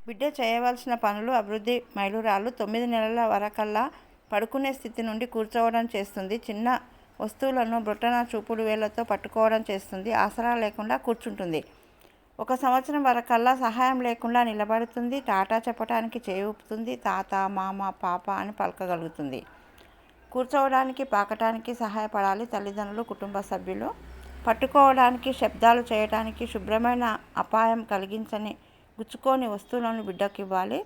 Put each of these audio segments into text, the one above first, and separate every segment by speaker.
Speaker 1: బిడ్డ చేయవలసిన పనులు అభివృద్ధి మైలురాళ్ళు 9 నెలల వరకల్లా పడుకునే స్థితి నుండి కూర్చోవడం చేస్తుంది. చిన్న వస్తువులను బొటన చూపుడు వేళ్లతో పట్టుకోవడం చేస్తుంది. ఆసరా లేకుండా కూర్చుంటుంది. 1 సంవత్సరం వరకల్లా సహాయం లేకుండా నిలబడుతుంది. టాటా చెప్పటానికి చేయి ఊపుతుంది. తాత, మామ, పాప అని పలకగలుగుతుంది. కూర్చోవడానికి, పాకటానికి సహాయపడాలి తల్లిదండ్రులు, కుటుంబ సభ్యులు. పట్టుకోవడానికి, శబ్దాలు చేయటానికి, శుభ్రమైన అపాయం కలిగించని గుచ్చుకోని వస్తువులను బిడ్డకివ్వాలి.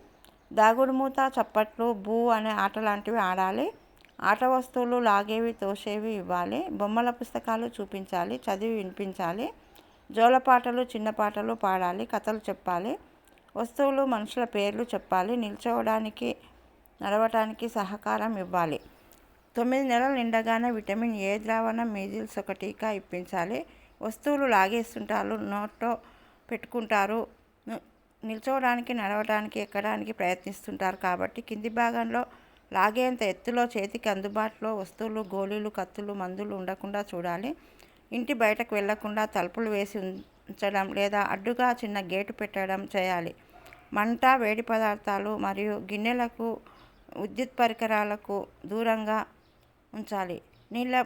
Speaker 1: దాగుడుమూత, చప్పట్లు, బూ అనే ఆటలాంటివి ఆడాలి. ఆట వస్తువులు లాగేవి, తోసేవి ఇవ్వాలి. బొమ్మల పుస్తకాలు చూపించాలి, చదివి వినిపించాలి. జోలపాటలు, చిన్న పాటలు పాడాలి, కథలు చెప్పాలి. వస్తువులు, మనుషుల పేర్లు చెప్పాలి. నిల్చోవడానికి, నడవటానికి సహకారం ఇవ్వాలి. 9 నెలలు నిండగానే విటమిన్ ఏ ద్రావణం, మీజిల్స్ 1 టీకా ఇప్పించాలి. వస్తువులు లాగేస్తుంటారు, నోట్లో పెట్టుకుంటారు, నిల్చోవడానికి, నడవటానికి, ఎక్కడానికి ప్రయత్నిస్తుంటారు కాబట్టి కింది భాగంలో లాగేంత ఎత్తులో చేతికి అందుబాటులో వస్తువులు, గోళీలు, కత్తులు, మందులు ఉండకుండా చూడాలి. ఇంటి బయటకు వెళ్లకుండా తలుపులు వేసి ఉంచడం లేదా అడ్డుగా చిన్న గేటు పెట్టడం చేయాలి. మంట, వేడి పదార్థాలు మరియు గిన్నెలకు, విద్యుత్ పరికరాలకు దూరంగా ఉంచాలి. నీళ్ల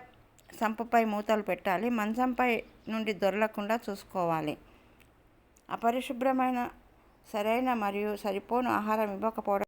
Speaker 1: సంపుపై మూతలు పెట్టాలి. మంచంపై నుండి దొర్లకుండా చూసుకోవాలి. అపరిశుభ్రమైన, సరైన మరియు సరిపోను ఆహారం ఇవ్వకపోవడం